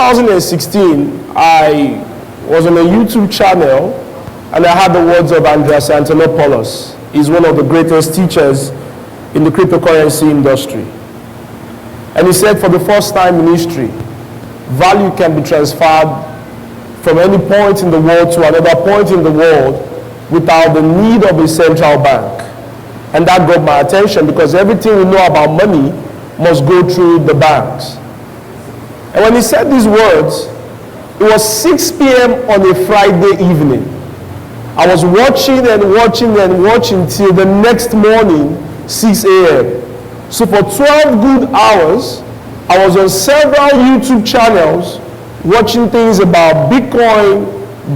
2016, I was on a YouTube channel and I had the words of Andreas Antonopoulos. He's one of the greatest teachers in the cryptocurrency industry. And he said, for the first time in history, value can be transferred from any point in the world to another point in the world without the need of a central bank. And that got my attention because everything we know about money must go through the banks. And when he said these words, it was 6 p.m. on a Friday evening. I was watching and watching and watching till the next morning, 6 a.m. So for 12 good hours, I was on several YouTube channels watching things about Bitcoin,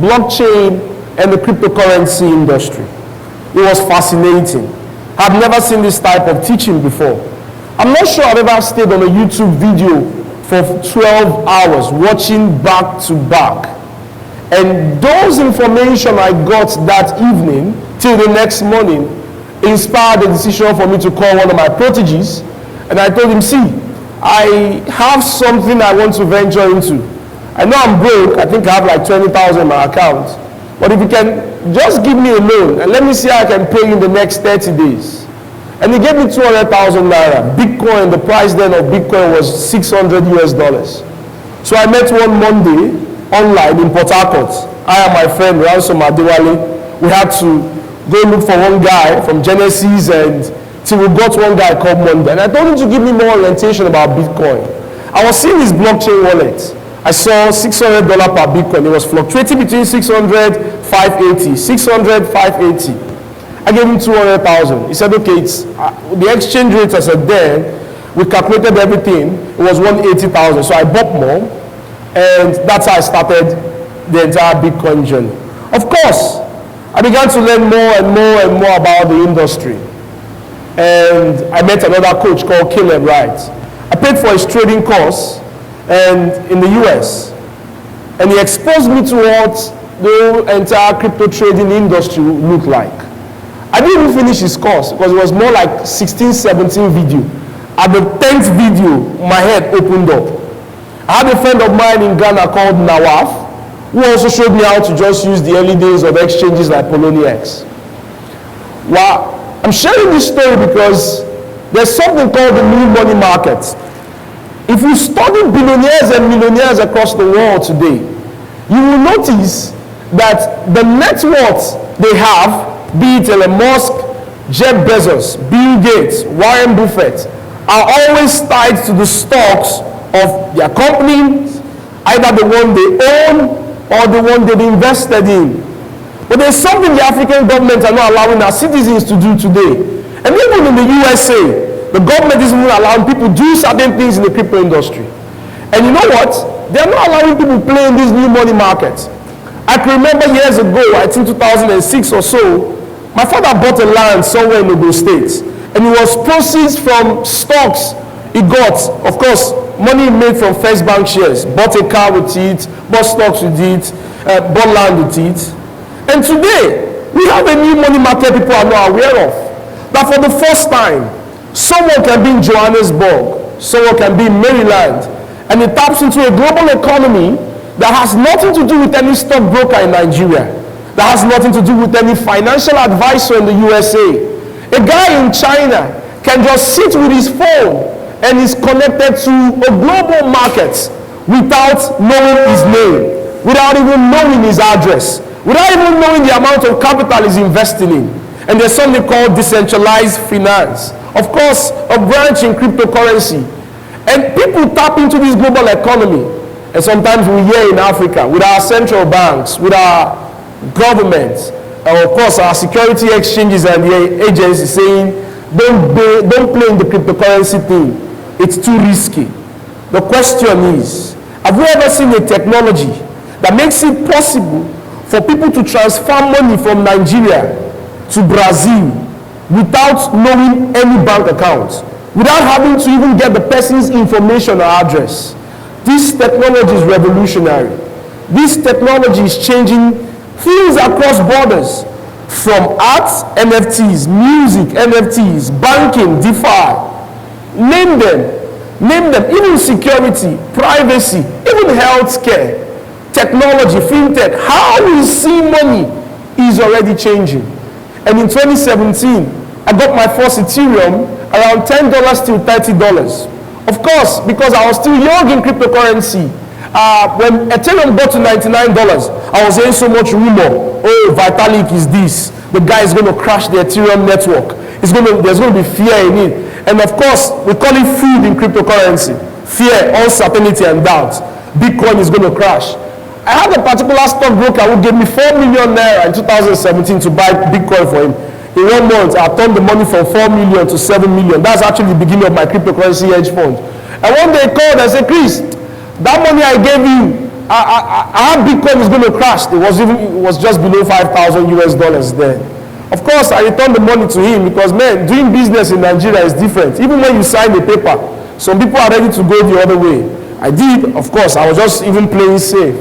blockchain, and the cryptocurrency industry. It was fascinating. I've never seen this type of teaching before. I'm not sure I've ever stayed on a YouTube video for 12 hours watching back to back. And those information I got that evening till the next morning inspired the decision for me to call one of my proteges. And I told him, see, I have something I want to venture into. I know I'm broke. I think I have like 20,000 in my account. But if you can just give me a loan and let me see how I can pay you in the next 30 days. And he gave me 200,000 naira. Bitcoin, the price then of Bitcoin was $600 US. So I met one Monday online in Port Harcourt. I and my friend Ransom Adewale, we had to go look for one guy from Genesis and till we got one guy called Monday. And I told him to give me more orientation about Bitcoin. I was seeing his blockchain wallet. I saw $600 per Bitcoin. It was fluctuating between 600, 580, 600, 580. I gave him 200,000. He said, okay, it's the exchange rate as a then, we calculated everything, it was 180,000. So I bought more, and that's how I started the entire Bitcoin journey. Of course, I began to learn more and more and more about the industry. And I met another coach called Caleb Wright. I paid for his trading course and in the US. And he exposed me to what the entire crypto trading industry looked like. I didn't even finish his course because it was more like 16, 17 video. At the 10th video, my head opened up. I had a friend of mine in Ghana called Nawaf, who also showed me how to just use the early days of exchanges like Poloniex. Well, I'm sharing this story because there's something called the new money market. If you study billionaires and millionaires across the world today, you will notice that the net worth they have, be it Elon Musk, Jeff Bezos, Bill Gates, Warren Buffett, are always tied to the stocks of their companies, either the one they own or the one they've invested in. But there's something the African governments are not allowing our citizens to do today. And even in the USA, the government isn't even allowing people to do certain things in the crypto industry. And you know what? They're not allowing people to play in this new money market. I can remember years ago, I think 2006 or so, my father bought a land somewhere in Ogun State. And it was proceeds from stocks he got. Of course, money made from First Bank shares. Bought a car with it, bought stocks with it, bought land with it. And today, we have a new money market people are not aware of. That for the first time, someone can be in Johannesburg, someone can be in Maryland, and it taps into a global economy that has nothing to do with any stockbroker in Nigeria, that has nothing to do with any financial advisor in the USA. A guy in China can just sit with his phone and is connected to a global market without knowing his name, without even knowing his address, without even knowing the amount of capital he's investing in. And there's something called decentralized finance. Of course, a branch in cryptocurrency. And people tap into this global economy. And sometimes we hear in Africa, with our central banks, with our governments, and of course our security exchanges and the agencies saying, don't play in the cryptocurrency thing. It's too risky. The question is, have we ever seen a technology that makes it possible for people to transfer money from Nigeria to Brazil without knowing any bank account, without having to even get the person's information or address? This technology is revolutionary. This technology is changing things across borders, from arts, NFTs, music, NFTs, banking, DeFi, name them. Name them. Even security, privacy, even healthcare, technology, fintech. How we see money is already changing. And in 2017, I got my first Ethereum around $10 till $30. Of course, because I was still young in cryptocurrency. When Ethereum got to $99, I was hearing so much rumor. Oh, Vitalik is this. The guy is going to crash the Ethereum network. There's going to be fear in it. And of course, we call it food in cryptocurrency. Fear, uncertainty, and doubt. Bitcoin is going to crash. I had a particular stockbroker who gave me 4 million naira in 2017 to buy Bitcoin for him. In 1 month, I turned the money from 4 million to 7 million. That's actually the beginning of my cryptocurrency hedge fund. And one day he called and said, Chris, that money I gave you, our Bitcoin is going to crash. It was just below 5,000 US dollars then. Of course, I returned the money to him because, man, doing business in Nigeria is different. Even when you sign the paper, some people are ready to go the other way. I did, of course, I was just even playing safe.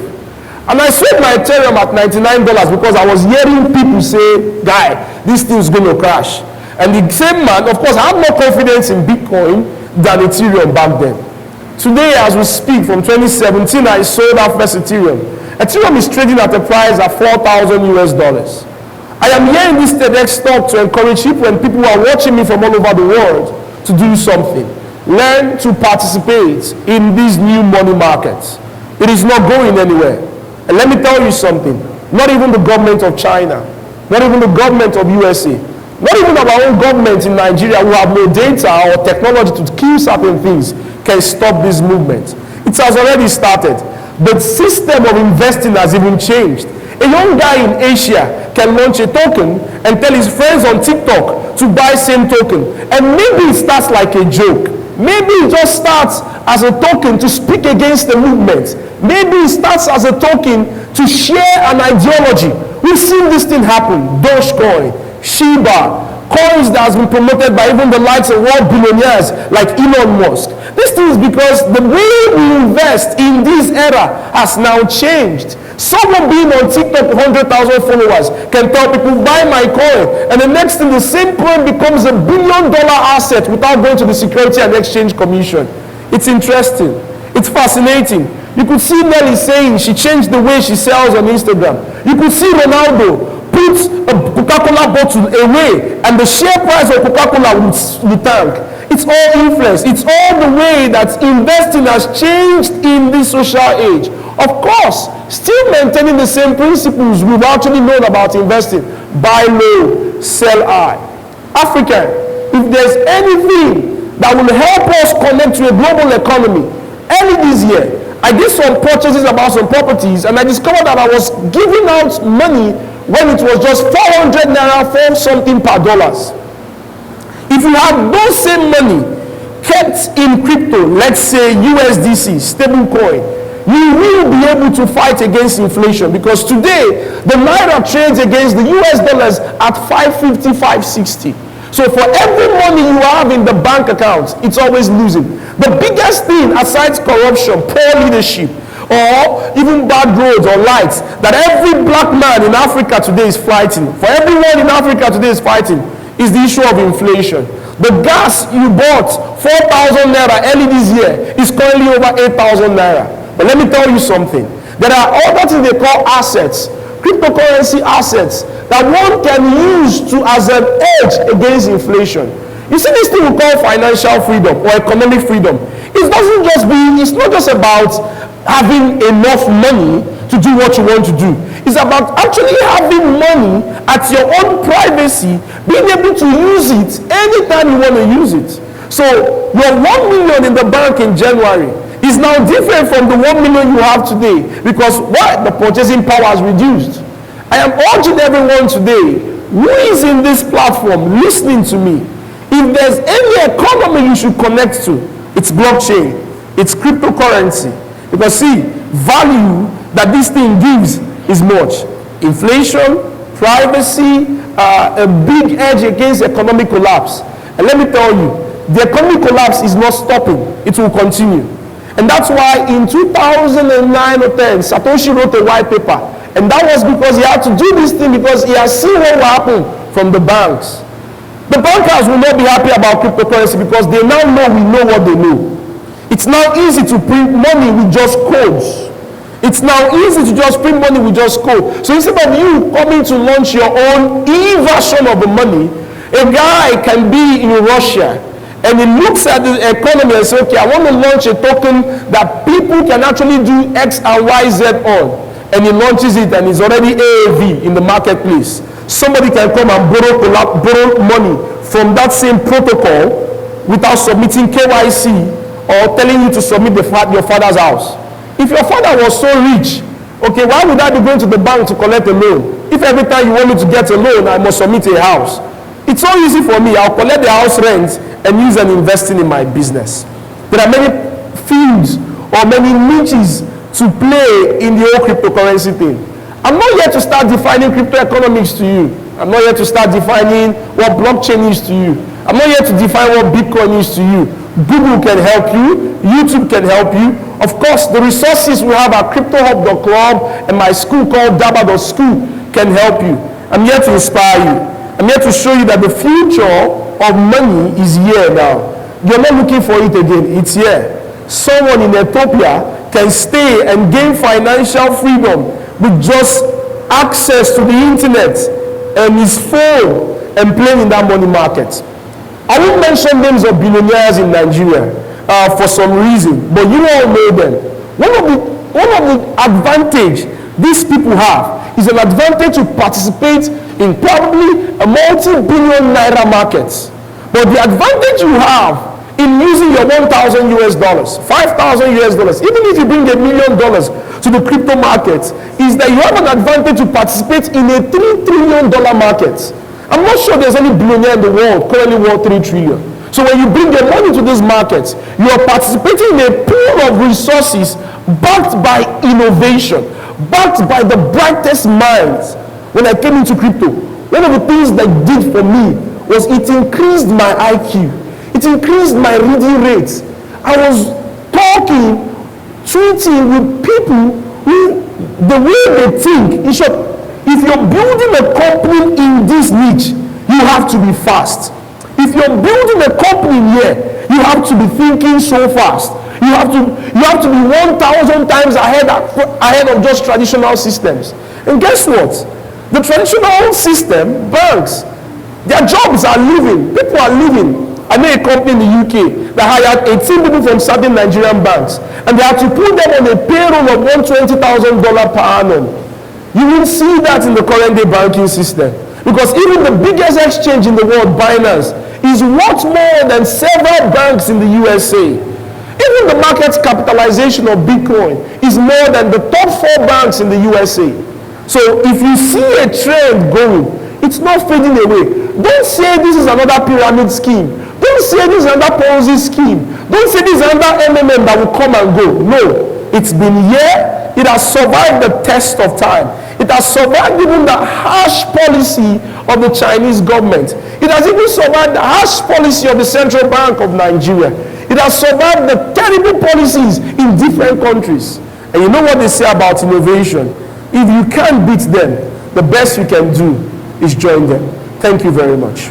And I sold my Ethereum at $99 because I was hearing people say, guy, this thing is going to crash. And the same man, of course, I had more confidence in Bitcoin than Ethereum back then. Today, as we speak, from 2017, I sold our first Ethereum. Ethereum is trading at a price of 4,000 US dollars. I am here in this TEDx talk to encourage people and people who are watching me from all over the world to do something. Learn to participate in these new money markets. It is not going anywhere. And let me tell you something. Not even the government of China, not even the government of USA, not even our own government in Nigeria who have no data or technology to kill certain things can stop this movement. It has already started. The system of investing has even changed. A young guy in Asia can launch a token and tell his friends on TikTok to buy same token. And maybe it starts like a joke. Maybe it just starts as a token to speak against the movement. Maybe it starts as a token to share an ideology. We've seen this thing happen. Dogecoin, Shiba, coins that has been promoted by even the likes of world billionaires like Elon Musk. This thing is because the way we invest in this era has now changed. Someone being on TikTok with 100,000 followers can tell people, buy my coin. And the next thing, the same coin becomes $1 billion asset without going to the Security and Exchange Commission. It's interesting. It's fascinating. You could see Nelly saying she changed the way she sells on Instagram. You could see Ronaldo put a Coca-Cola bottle away and the share price of Coca-Cola will tank. It's all influence. It's all the way that investing has changed in this social age. Of course, still maintaining the same principles we've actually known about investing. Buy low, sell high. African, if there's anything that will help us connect to a global economy, early this year, I did some purchases about some properties and I discovered that I was giving out money when it was just 400 naira for something per dollars. If you have those same money kept in crypto, let's say USDC, stable coin, you will be able to fight against inflation because today the naira trades against the US dollars at 550, 560. So for every money you have in the bank account, it's always losing. The biggest thing aside corruption, poor leadership, or even bad roads or lights that every black man in Africa today is fighting, for everyone in Africa today is fighting, is the issue of inflation. The gas you bought 4,000 naira early this year is currently over 8,000 naira. But let me tell you something. There are other things they call assets, cryptocurrency assets, that one can use to as an edge against inflation. You see this thing we call financial freedom or economic freedom. It's not just about having enough money to do what you want to do. It's about actually having money at your own privacy, being able to use it anytime you want to use it. So your 1 million in the bank in January is now different from the 1 million you have today because why? The purchasing power has reduced. I am urging everyone today who is in this platform listening to me, if there's any economy you should connect to, it's blockchain, it's cryptocurrency. Because see, value that this thing gives is much. Inflation, privacy, a big edge against economic collapse. And let me tell you, the economic collapse is not stopping. It will continue. And that's why in 2009 or 10, Satoshi wrote a white paper. And that was because he had to do this thing because he has seen what will happen from the banks. The bankers will not be happy about cryptocurrency because they now know we know what they know. It's now easy to print money with just codes. It's now easy to just print money with just code. So instead of you coming to launch your own e-version of the money, a guy can be in Russia and he looks at the economy and says, okay, I want to launch a token that people can actually do X and Y, Z on. And he launches it and it's already AAV in the marketplace. Somebody can come and borrow money from that same protocol without submitting KYC or telling you to submit your father's house. If your father was so rich, okay, why would I be going to the bank to collect a loan? If every time you want me to get a loan, I must submit a house. It's so easy for me. I'll collect the house rent and use and investing in my business. There are many fields or many niches to play in the whole cryptocurrency thing. I'm not here to start defining crypto economics to you. I'm not here to start defining what blockchain is to you. I'm not here to define what Bitcoin is to you. Google can help you. YouTube can help you. Of course, the resources we have at cryptohub.club and my school called Daba.school can help you. I'm here to inspire you. I'm here to show you that the future of money is here now. You're not looking for it again. It's here. Someone in Ethiopia can stay and gain financial freedom with just access to the internet and his phone and playing in that money market. I won't mention names of billionaires in Nigeria for some reason, but you all know them. One of the advantage these people have is an advantage to participate in probably a multi-billion naira market. But the advantage you have in using your $1,000 US, $5,000 US, even if you bring $1 million to the crypto market, is that you have an advantage to participate in a $3 trillion market. I'm not sure there's any billionaire in the world currently worth $3 trillion. So when you bring your money to this market, you are participating in a pool of resources backed by innovation, backed by the brightest minds. When I came into crypto, one of the things that it did for me was it increased my IQ. It increased my reading rates. I was talking, treating with people who, the way they think, in short, if you're building a company in this niche, you have to be fast. If you're building a company here, you have to be thinking so fast. You have to be 1,000 times ahead of just traditional systems. And guess what? The traditional system, banks, their jobs are leaving. People are leaving. I know a company in the UK that hired 18 people from certain Nigerian banks, and they had to put them on a payroll of $120,000 per annum. You will see that in the current day banking system, because even the biggest exchange in the world, Binance, is worth more than several banks in the USA. Even the market capitalization of Bitcoin is more than the top 4 banks in the USA. So if you see a trend going, it's not fading away. Don't say this is another pyramid scheme. Don't say this is another Ponzi scheme. Don't say this is another MMM that will come and go. No, it's been here. It has survived the test of time. It has survived even the harsh policy of the Chinese government. It has even survived the harsh policy of the Central Bank of Nigeria. It has survived the terrible policies in different countries. And you know what they say about innovation? If you can't beat them, the best you can do is join them. Thank you very much.